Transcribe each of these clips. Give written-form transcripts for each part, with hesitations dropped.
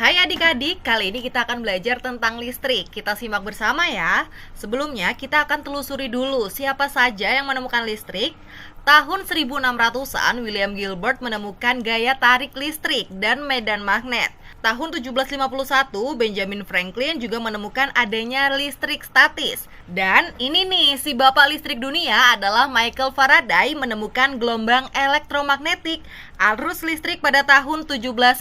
Hai adik-adik, kali ini kita akan belajar tentang listrik. Kita simak bersama ya. Sebelumnya kita akan telusuri dulu siapa saja yang menemukan listrik. Tahun 1600-an William Gilbert menemukan gaya tarik listrik dan medan magnet. Tahun 1751 Benjamin Franklin juga menemukan adanya listrik statis. Dan ini nih, si bapak listrik dunia adalah Michael Faraday menemukan gelombang elektromagnetik arus listrik pada tahun 1791.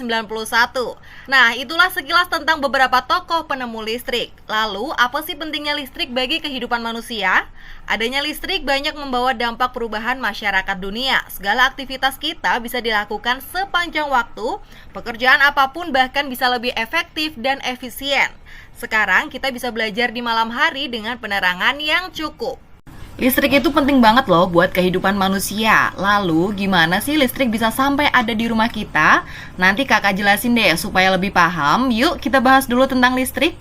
Nah, itulah sekilas tentang beberapa tokoh penemu listrik. Lalu, apa sih pentingnya listrik bagi kehidupan manusia? Adanya listrik banyak membawa dampak perubahan masyarakat dunia. Segala aktivitas kita bisa dilakukan sepanjang waktu, pekerjaan apapun bahkan bisa lebih efektif dan efisien. Sekarang kita bisa belajar di malam hari dengan penerangan yang cukup. Listrik itu penting banget loh buat kehidupan manusia. Lalu gimana sih listrik bisa sampai ada di rumah kita? Nanti kakak jelasin deh supaya lebih paham. Yuk kita bahas dulu tentang listrik.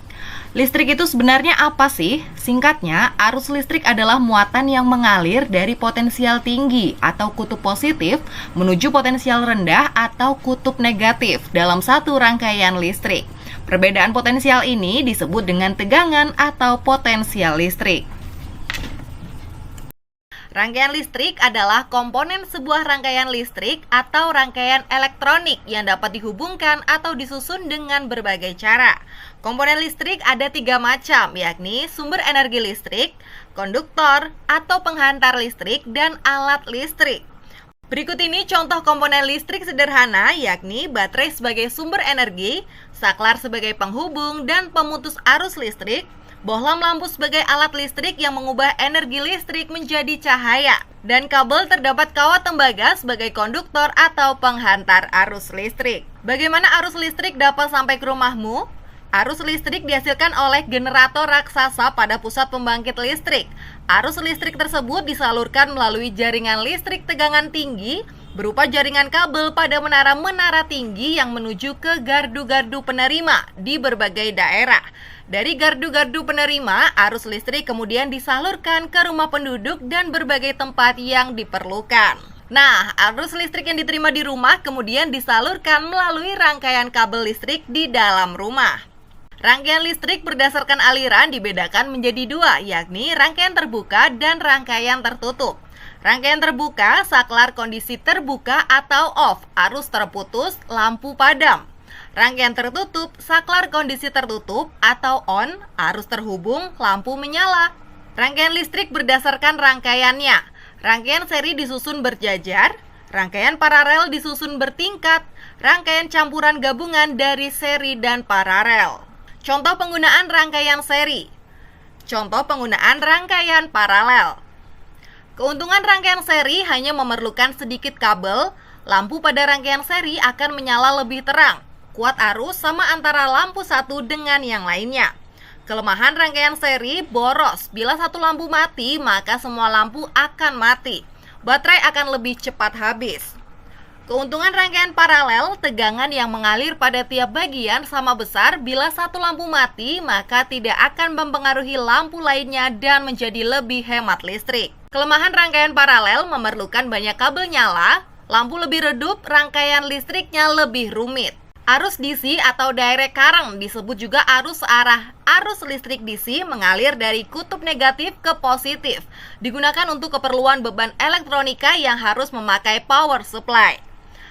Listrik itu sebenarnya apa sih? Singkatnya, arus listrik adalah muatan yang mengalir dari potensial tinggi atau kutub positif menuju potensial rendah atau kutub negatif dalam satu rangkaian listrik. Perbedaan potensial ini disebut dengan tegangan atau potensial listrik. Rangkaian listrik adalah komponen sebuah rangkaian listrik atau rangkaian elektronik yang dapat dihubungkan atau disusun dengan berbagai cara. Komponen listrik ada 3 macam, yakni sumber energi listrik, konduktor atau penghantar listrik, dan alat listrik. Berikut ini contoh komponen listrik sederhana, yakni baterai sebagai sumber energi, saklar sebagai penghubung dan pemutus arus listrik, bohlam lampu sebagai alat listrik yang mengubah energi listrik menjadi cahaya, dan kabel terdapat kawat tembaga sebagai konduktor atau penghantar arus listrik. Bagaimana arus listrik dapat sampai ke rumahmu? Arus listrik dihasilkan oleh generator raksasa pada pusat pembangkit listrik. Arus listrik tersebut disalurkan melalui jaringan listrik tegangan tinggi berupa jaringan kabel pada menara-menara tinggi yang menuju ke gardu-gardu penerima di berbagai daerah. Dari gardu-gardu penerima, arus listrik kemudian disalurkan ke rumah penduduk dan berbagai tempat yang diperlukan. Nah, arus listrik yang diterima di rumah kemudian disalurkan melalui rangkaian kabel listrik di dalam rumah. Rangkaian listrik berdasarkan aliran dibedakan menjadi 2, yakni rangkaian terbuka dan rangkaian tertutup. Rangkaian terbuka, saklar kondisi terbuka atau off, arus terputus, lampu padam. Rangkaian tertutup, saklar kondisi tertutup atau on, arus terhubung, lampu menyala. Rangkaian listrik berdasarkan rangkaiannya. Rangkaian seri disusun berjajar, rangkaian paralel disusun bertingkat, rangkaian campuran gabungan dari seri dan paralel. Contoh penggunaan rangkaian seri. Contoh penggunaan rangkaian paralel. Keuntungan rangkaian seri hanya memerlukan sedikit kabel. Lampu pada rangkaian seri akan menyala lebih terang. Kuat arus sama antara lampu satu dengan yang lainnya. Kelemahan rangkaian seri boros. Bila satu lampu mati, maka semua lampu akan mati. Baterai akan lebih cepat habis. Keuntungan rangkaian paralel, tegangan yang mengalir pada tiap bagian sama besar. Bila satu lampu mati, maka tidak akan mempengaruhi lampu lainnya dan menjadi lebih hemat listrik. Kelemahan rangkaian paralel memerlukan banyak kabel nyala, lampu lebih redup, rangkaian listriknya lebih rumit. Arus DC atau direct current disebut juga arus searah. Arus listrik DC mengalir dari kutub negatif ke positif. Digunakan untuk keperluan beban elektronika yang harus memakai power supply.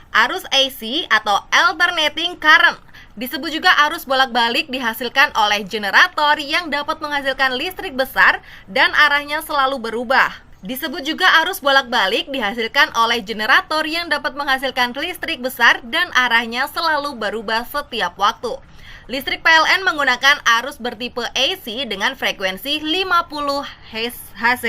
Arus AC atau alternating current disebut juga arus bolak-balik dihasilkan oleh generator yang dapat menghasilkan listrik besar dan arahnya selalu berubah. Disebut juga arus bolak-balik dihasilkan oleh generator yang dapat menghasilkan listrik besar dan arahnya selalu berubah setiap waktu. Listrik PLN menggunakan arus bertipe AC dengan frekuensi 50 Hz.